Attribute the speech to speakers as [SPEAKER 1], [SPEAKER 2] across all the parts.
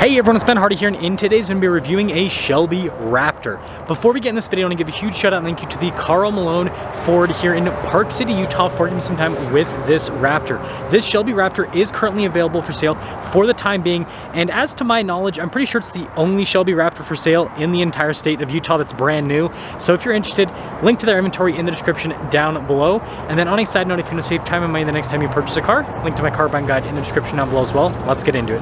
[SPEAKER 1] Hey everyone, it's Ben Hardy here, and in today's going to be reviewing a Shelby Raptor. Before we get in this video, I want to give a huge shout out and thank you to the Carl Malone Ford here in Park City, Utah for giving me some time with this Raptor. This Shelby Raptor is currently available for sale for the time being, and as to my knowledge, I'm pretty sure it's the only Shelby Raptor for sale in the entire state of Utah that's brand new. So if you're interested, link to their inventory in the description down below. And then on a side note, if you want to save time and money the next time you purchase a car, link to my car buying guide in the description down below as well. Let's get into it.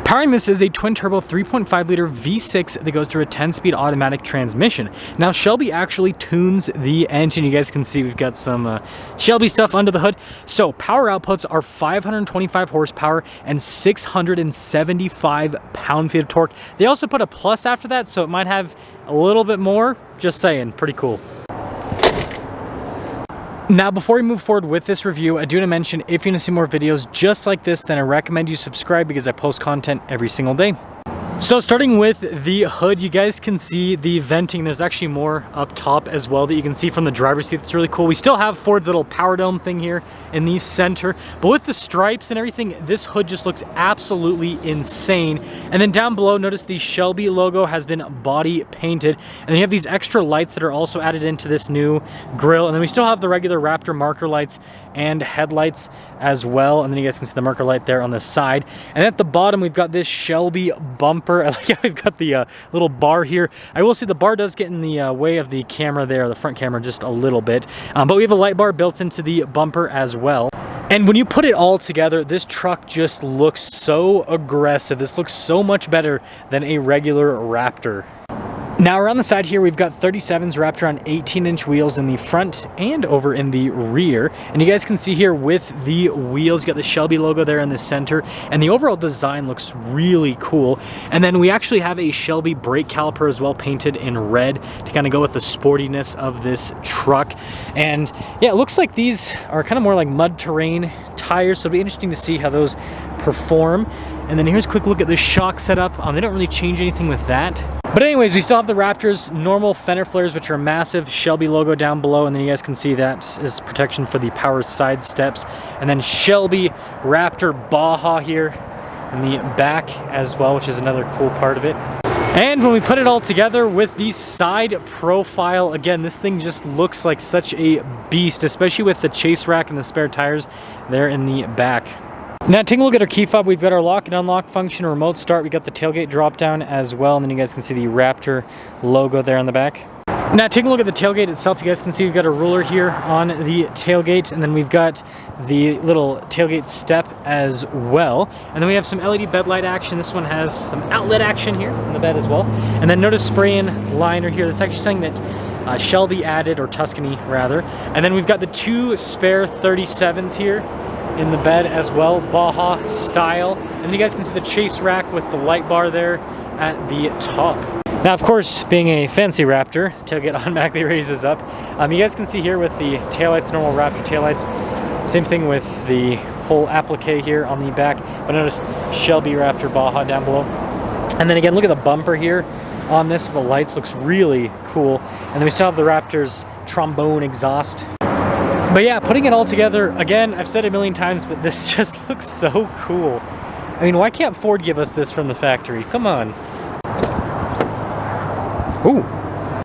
[SPEAKER 1] Powering this is a twin-turbo 3.5-liter V6 that goes through a 10-speed automatic transmission. Now, Shelby actually tunes the engine. You guys can see we've got some Shelby stuff under the hood. So, power outputs are 525 horsepower and 675 pound-feet of torque. They also put a plus after that, so it might have a little bit more. Just saying, pretty cool. Now, before we move forward with this review, I do want to mention, if you want to see more videos just like this, then I recommend you subscribe because I post content every single day. So starting with the hood, you guys can see the venting. There's actually more up top as well that you can see from the driver's seat. It's really cool. We still have Ford's little power dome thing here in the center, but with the stripes and everything, this hood just looks absolutely insane. And then down below, notice the Shelby logo has been body painted. And then you have these extra lights that are also added into this new grille. And then we still have the regular Raptor marker lights and headlights as well. And then you guys can see the marker light there on the side. And at the bottom, we've got this Shelby bumper. I like how we've got the little bar here. I will say the bar does get in the way of the camera there, the front camera, just a little bit. But we have a light bar built into the bumper as well. And when you put it all together, this truck just looks so aggressive. This looks so much better than a regular Raptor. Now around the side here, we've got 37s wrapped around 18-inch wheels in the front and over in the rear. And you guys can see here with the wheels, you got the Shelby logo there in the center, and the overall design looks really cool. And then we actually have a Shelby brake caliper as well, painted in red to kind of go with the sportiness of this truck. And yeah, it looks like these are kind of more like mud terrain tires, so it'll be interesting to see how those perform. And then here's a quick look at the shock setup. They don't really change anything with that. But anyways, we still have the Raptor's normal fender flares, which are a massive Shelby logo down below. And then you guys can see that is protection for the power side steps. And then Shelby Raptor Baja here in the back as well, which is another cool part of it. And when we put it all together with the side profile, again, this thing just looks like such a beast, especially with the chase rack and the spare tires there in the back. Now, taking a look at our key fob, we've got our lock and unlock function, remote start. We got the tailgate drop down as well, and then you guys can see the Raptor logo there on the back. Now, taking a look at the tailgate itself, you guys can see we've got a ruler here on the tailgate, and then we've got the little tailgate step as well. And then we have some LED bed light action. This one has some outlet action here in the bed as well. And then notice spray-in liner here. That's actually something that Shelby added, or Tuscany rather. And then we've got the two spare 37s here in the bed as well, Baja style. And then you guys can see the chase rack with the light bar there at the top. Now, of course, being a fancy Raptor, the tailgate automatically raises up. You guys can see here with the taillights, normal Raptor taillights, same thing with the whole applique here on the back, but notice Shelby Raptor Baja down below. And then again, look at the bumper here on this with the lights, looks really cool. And then we still have the Raptor's trombone exhaust. But yeah, putting it all together, again, I've said it a million times, but this just looks so cool. I mean, why can't Ford give us this from the factory? Come on. Ooh.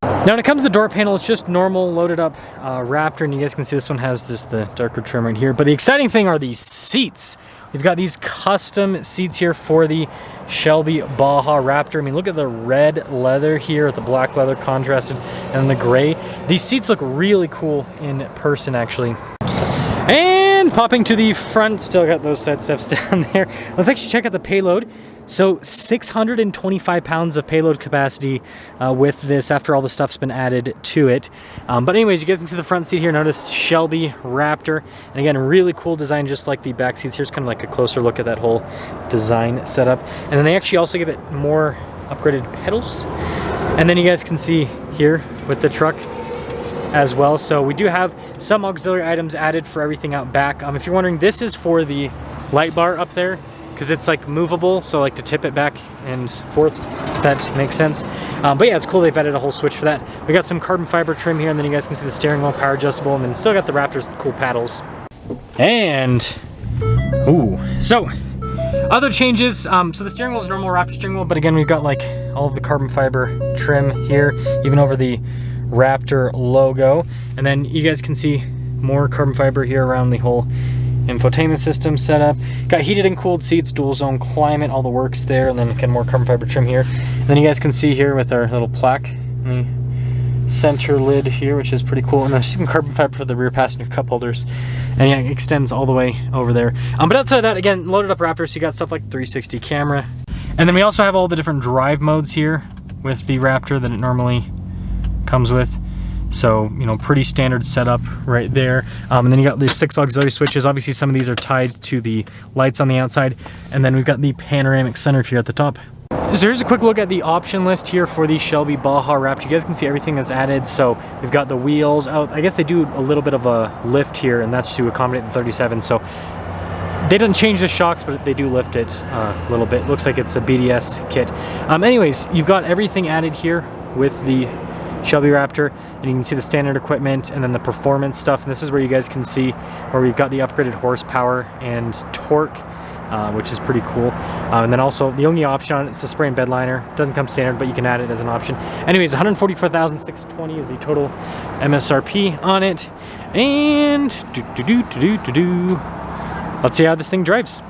[SPEAKER 1] Now, when it comes to the door panel, it's just normal loaded up Raptor, and you guys can see this one has just the darker trim right here. But the exciting thing are these seats. We've got these custom seats here for the Shelby Baja Raptor. I mean, look at the red leather here with the black leather contrasted and the gray. These seats look really cool in person, actually. And popping to the front, still got those side steps down there. Let's actually check out the payload. So 625 pounds of payload capacity with this after all the stuff's been added to it. But anyways, you guys can see the front seat here. Notice Shelby Raptor. And again, really cool design, just like the back seats. Here's kind of like a closer look at that whole design setup. And then they actually also give it more upgraded pedals. And then you guys can see here with the truck as well. So we do have some auxiliary items added for everything out back. If you're wondering, this is for the light bar up there because it's like movable, so like to tip it back and forth, if that makes sense. But yeah, it's cool they've added a whole switch for that. We got some carbon fiber trim here, and then you guys can see the steering wheel, power adjustable, and then still got the Raptor's cool paddles. And, ooh, so other changes, so the steering wheel is normal Raptor steering wheel, but again, we've got like all of the carbon fiber trim here, even over the Raptor logo. And then you guys can see more carbon fiber here around the whole infotainment system setup. Got heated and cooled seats, dual zone climate, all the works there, and then again more carbon fiber trim here. And then you guys can see here with our little plaque in the center lid here, which is pretty cool. And there's even carbon fiber for the rear passenger cup holders, and yeah, it extends all the way over there. But outside of that, again, loaded up Raptor, so you got stuff like 360 camera. And then we also have all the different drive modes here with the Raptor that it normally comes with. So, you know, pretty standard setup right there. And then you got these 6 auxiliary switches. Obviously, some of these are tied to the lights on the outside. And then we've got the panoramic sunroof here at the top. So here's a quick look at the option list here for the Shelby Baja Raptor. You guys can see everything that's added. So we've got the wheels. Oh, I guess they do a little bit of a lift here, and that's to accommodate the 37. So they didn't change the shocks, but they do lift it a little bit. Looks like it's a BDS kit. Anyways, you've got everything added here with the Shelby Raptor, and you can see the standard equipment and then the performance stuff. And this is where you guys can see where we've got the upgraded horsepower and torque, which is pretty cool. And then also the only option on it is the spray and bed liner. Doesn't come standard, but you can add it as an option. Anyways, $144,620 is the total MSRP on it. And let's see how this thing drives.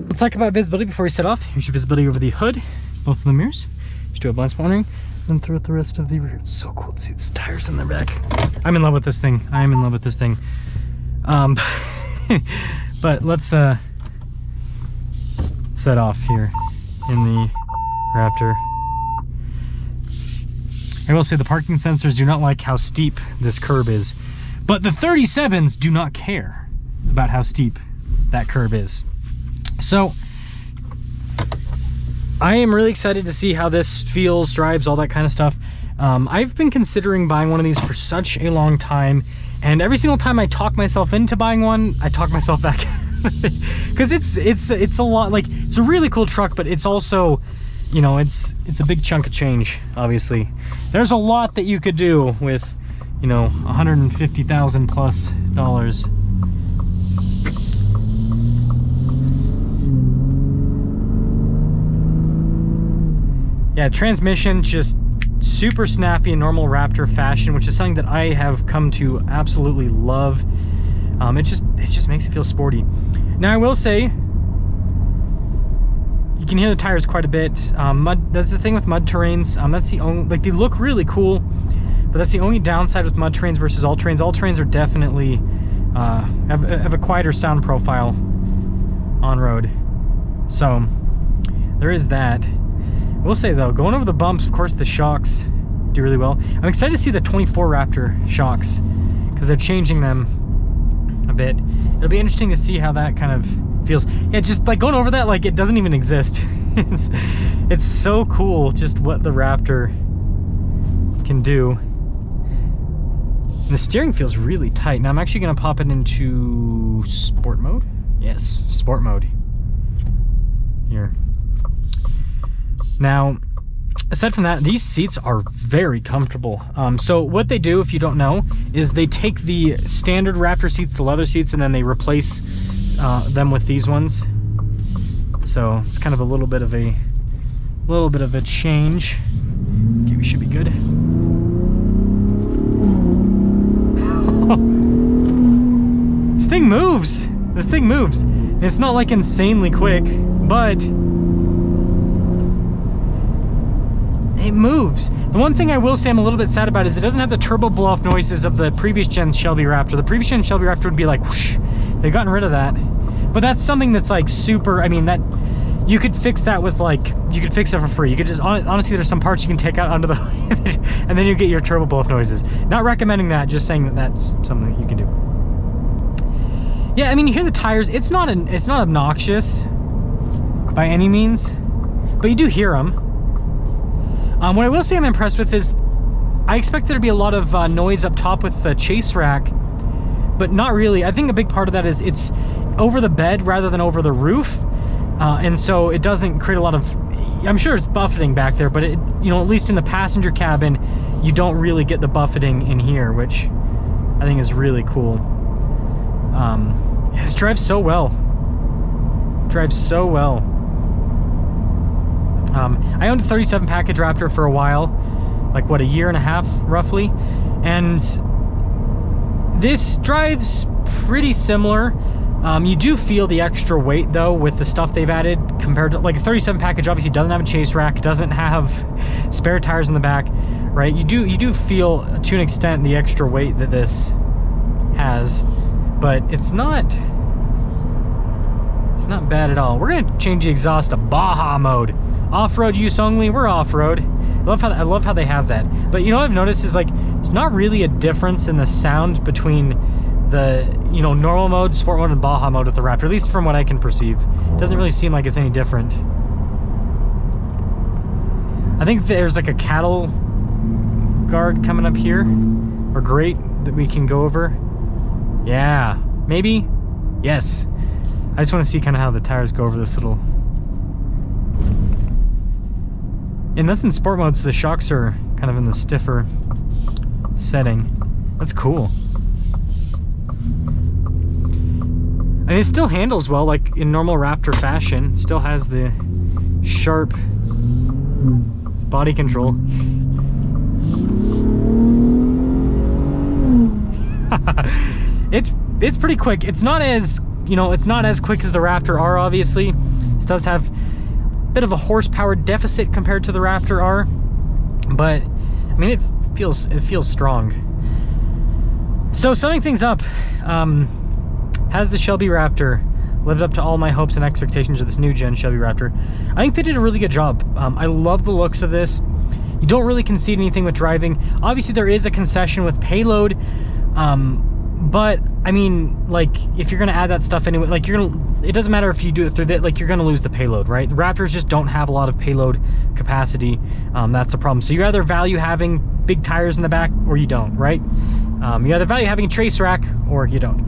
[SPEAKER 1] Let's talk about visibility before we set off. Here's your visibility over the hood, both of the mirrors. Just do a blind spot monitoring, and throughout the rest of the rear. It's so cool to see these tires in the back. I'm in love with this thing. I am in love with this thing. But let's set off here in the Raptor. I will say the parking sensors do not like how steep this curb is, but the 37s do not care about how steep that curb is. So I am really excited to see how this feels, drives, all that kind of stuff. I've been considering buying one of these for such a long time, and every single time I talk myself into buying one, I talk myself back because it's a lot. Like, it's a really cool truck, but it's also, you know, it's a big chunk of change. Obviously, there's a lot that you could do with, you know, $150,000 plus. Yeah, transmission just super snappy in normal Raptor fashion, which is something that I have come to absolutely love. It just makes it feel sporty. Now I will say, you can hear the tires quite a bit. That's the thing with mud terrains. That's the only, like, they look really cool, but that's the only downside with mud terrains versus all terrains. All terrains are definitely have a quieter sound profile on road. So there is that. I will say though, going over the bumps, of course the shocks do really well. I'm excited to see the 24 Raptor shocks because they're changing them a bit. It'll be interesting to see how that kind of feels. Yeah, just like going over that like it doesn't even exist. It's so cool just what the Raptor can do. And the steering feels really tight. Now I'm actually going to pop it into sport mode. Yes, sport mode. Here. Now, aside from that, these seats are very comfortable. So what they do, if you don't know, is they take the standard Raptor seats, the leather seats, and then they replace them with these ones. So it's kind of a little bit of a change. Okay, we should be good. This thing moves. This thing moves. And it's not like insanely quick, but it moves. The one thing I will say I'm a little bit sad about is it doesn't have the turbo blow-off noises of the previous gen Shelby Raptor. The previous gen Shelby Raptor would be like whoosh. They've gotten rid of that. But that's something that's like super, I mean, that you could fix that with like, you could fix it for free. You could just, honestly, there's some parts you can take out under the hood and then you get your turbo blow-off noises. Not recommending that, just saying that that's something that you can do. Yeah, I mean, you hear the tires, it's not obnoxious. by any means, but you do hear them. What I will say I'm impressed with is I expect there to be a lot of noise up top with the chase rack, but not really. I think a big part of that is it's over the bed rather than over the roof, and so it doesn't create a lot of, I'm sure it's buffeting back there, but it, you know, at least in the passenger cabin, you don't really get the buffeting in here, which I think is really cool. This drives so well. Drives so well. I owned a 37 package Raptor for a while, like what, a year and a half roughly, and this drives pretty similar. You do feel the extra weight though with the stuff they've added compared to like a 37 package. Obviously doesn't have a chase rack, doesn't have spare tires in the back, right? You do feel to an extent the extra weight that this has, but it's not bad at all. We're gonna change the exhaust to Baja mode. Off-road use only, we're off-road. I love how they have that. But you know what I've noticed is like, it's not really a difference in the sound between the, you know, normal mode, sport mode, and Baja mode with the Raptor, at least from what I can perceive. It doesn't really seem like it's any different. I think there's like a cattle guard coming up here, or grate that we can go over. Yeah, maybe? Yes. I just want to see kind of how the tires go over this little... And that's in sport mode, so the shocks are kind of in the stiffer setting. That's cool. And it still handles well, like in normal Raptor fashion. It still has the sharp body control. It's pretty quick. It's not as, you know, it's not as quick as the Raptor R, obviously. This does have a bit of a horsepower deficit compared to the Raptor R, but I mean, it feels strong. So summing things up, has the Shelby Raptor lived up to all my hopes and expectations of this new gen Shelby Raptor? I think they did a really good job. I love the looks of this. You don't really concede anything with driving. Obviously there is a concession with payload, but I mean, like, if you're gonna add that stuff anyway, like, it doesn't matter if you do it through that, like, you're gonna lose the payload, right? The Raptors just don't have a lot of payload capacity. That's the problem. So you either value having big tires in the back or you don't, right? You either value having a trace rack or you don't.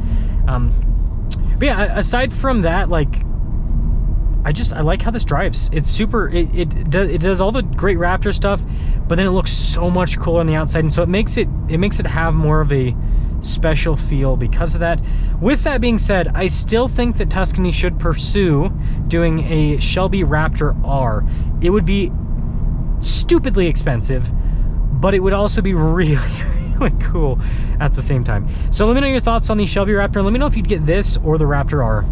[SPEAKER 1] But yeah, aside from that, like, I like how this drives. It's super, it does all the great Raptor stuff, but then it looks so much cooler on the outside, and so it makes it have more of a special feel because of that. With that being said, I still think that Tuscany should pursue doing a Shelby Raptor R. It would be stupidly expensive, but it would also be really, really cool at the same time. So let me know your thoughts on the Shelby Raptor, and let me know if you'd get this or the Raptor R.